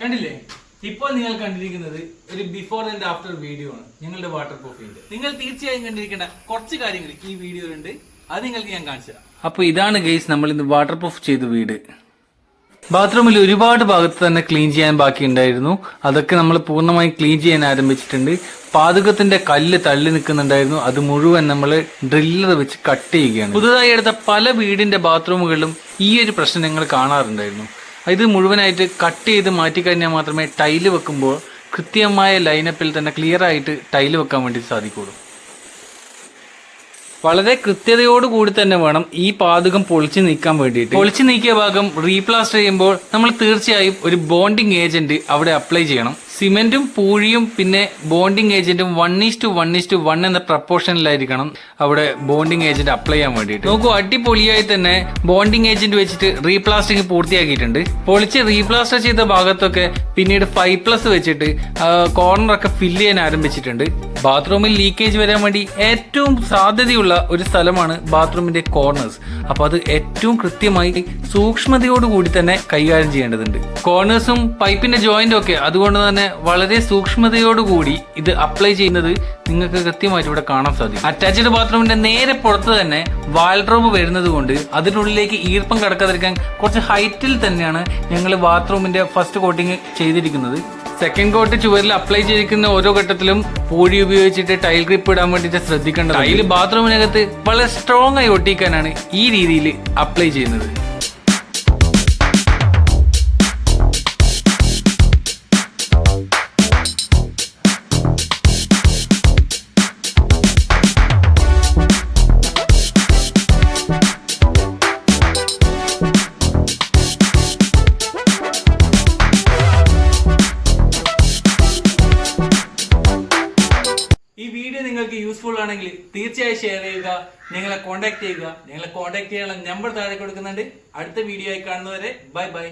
കണ്ടില്ലേ? ഇപ്പോൾ നിങ്ങൾ കണ്ടിരിക്കുന്നത് ഒരു ബിഫോർ ആൻഡ് ആഫ്റ്റർ വീഡിയോ ആണ് ഞങ്ങളുടെ വാട്ടർ പ്രൂഫിന്റെ. നിങ്ങൾ തീർച്ചയായും കണ്ടിരിക്കേണ്ട കുറച്ച് കാര്യങ്ങൾ ഈ വീഡിയോയിലുണ്ട്. അത് നിങ്ങൾക്ക് ഞാൻ കാണിച്ചു തരാം. അപ്പൊ ഇതാണ് ഗൈസ് നമ്മൾ ഇന്ന് വാട്ടർ പ്രൂഫ് ചെയ്ത വീട്. ബാത്റൂമിൽ ഒരുപാട് ഭാഗത്ത് തന്നെ ക്ലീൻ ചെയ്യാൻ ബാക്കി ഉണ്ടായിരുന്നു. അതൊക്കെ നമ്മൾ പൂർണ്ണമായും ക്ലീൻ ചെയ്യാൻ ആരംഭിച്ചിട്ടുണ്ട്. പാതകത്തിന്റെ കല്ല് തള്ളി നിൽക്കുന്നുണ്ടായിരുന്നു. അത് മുഴുവൻ നമ്മൾ ഡ്രില്ലർ വെച്ച് കട്ട് ചെയ്യുകയാണ്. പുതുതായി എടുത്ത പല വീടിന്റെ ബാത്റൂമുകളിലും ഈ ഒരു പ്രശ്നം ഞങ്ങൾ കാണാറുണ്ടായിരുന്നു. ഇത് മുഴുവനായിട്ട് കട്ട് ചെയ്ത് മാറ്റിക്കഴിഞ്ഞാൽ മാത്രമേ ടൈല് വെക്കുമ്പോൾ കൃത്യമായ ലൈനപ്പിൽ തന്നെ ക്ലിയർ ആയിട്ട് ടൈല് വെക്കാൻ വേണ്ടി സാധിക്കുള്ളൂ. വളരെ കൃത്യതയോടുകൂടി തന്നെ വേണം ഈ പാതകം പൊളിച്ചു നീക്കാൻ വേണ്ടിയിട്ട്. പൊളിച്ചു നീക്കിയ ഭാഗം റീപ്ലാസ്റ്റർ ചെയ്യുമ്പോൾ നമ്മൾ തീർച്ചയായും ഒരു ബോണ്ടിങ് ഏജന്റ് അവിടെ അപ്ലൈ ചെയ്യണം. സിമെന്റും പൂഴിയും പിന്നെ ബോണ്ടിങ് ഏജന്റും 1:1:1 എന്ന പ്രപ്പോർഷനിലായിരിക്കണം അവിടെ ബോണ്ടിങ് ഏജന്റ് അപ്ലൈ ചെയ്യാൻ വേണ്ടിയിട്ട്. നോക്കൂ, അടിപൊളിയായി തന്നെ ബോണ്ടിങ് ഏജന്റ് വെച്ചിട്ട് റീപ്ലാസ്റ്ററിങ് പൂർത്തിയാക്കിയിട്ടുണ്ട്. പൊളിച്ച് റീപ്ലാസ്റ്റർ ചെയ്ത ഭാഗത്തൊക്കെ പിന്നീട് 5+ വെച്ചിട്ട് കോർണറൊക്കെ ഫില്ല് ചെയ്യാൻ ആരംഭിച്ചിട്ടുണ്ട്. ബാത്റൂമിൽ ലീക്കേജ് വരാൻ വേണ്ടി ഏറ്റവും സാധ്യതയുള്ള ഒരു സ്ഥലമാണ് ബാത്റൂമിന്റെ കോർണേഴ്സ്. അപ്പൊ അത് ഏറ്റവും കൃത്യമായി സൂക്ഷ്മതയോടുകൂടി തന്നെ കൈകാര്യം ചെയ്യേണ്ടതുണ്ട്. കോർണേഴ്സും പൈപ്പിന്റെ ജോയിന്റും ഒക്കെ അതുകൊണ്ട് തന്നെ വളരെ സൂക്ഷ്മതയോടുകൂടി ഇത് അപ്ലൈ ചെയ്യുന്നത് നിങ്ങൾക്ക് കൃത്യമായിട്ട് ഇവിടെ കാണാൻ സാധിക്കും. അറ്റാച്ച്ഡ് ബാത്റൂമിന്റെ നേരെ പുറത്ത് തന്നെ വാൾഡ്രോബ് വരുന്നത് കൊണ്ട് അതിനുള്ളിലേക്ക് ഈർപ്പം കടക്കാതിരിക്കാൻ കുറച്ച് ഹൈറ്റിൽ തന്നെയാണ് ഞങ്ങൾ ബാത്റൂമിന്റെ ഫസ്റ്റ് കോട്ടിങ് ചെയ്തിരിക്കുന്നത്. സെക്കൻഡ് കോട്ട് ചുവരിൽ അപ്ലൈ ചെയ്തിരിക്കുന്ന ഓരോ ഘട്ടത്തിലും പൂഴി ഉപയോഗിച്ചിട്ട് ടൈൽ ഗ്രിപ്പ് ഇടാൻ വേണ്ടിയിട്ട് ശ്രദ്ധിക്കേണ്ടത്. ടൈല് ബാത്റൂമിനകത്ത് വളരെ സ്ട്രോങ് ആയി ഒട്ടിക്കാനാണ് ഈ രീതിയിൽ അപ്ലൈ ചെയ്യുന്നത്. ഈ വീഡിയോ നിങ്ങൾക്ക് യൂസ്ഫുൾ ആണെങ്കിൽ തീർച്ചയായും ഷെയർ ചെയ്യുക, ഞങ്ങളെ കോൺടാക്ട് ചെയ്യുക. ഞങ്ങളെ കോൺടാക്ട് ചെയ്യാനുള്ള നമ്പർ താഴെ കൊടുക്കുന്നുണ്ട്. അടുത്ത വീഡിയോ ആയി കാണുന്നവരെ ബൈ ബൈ.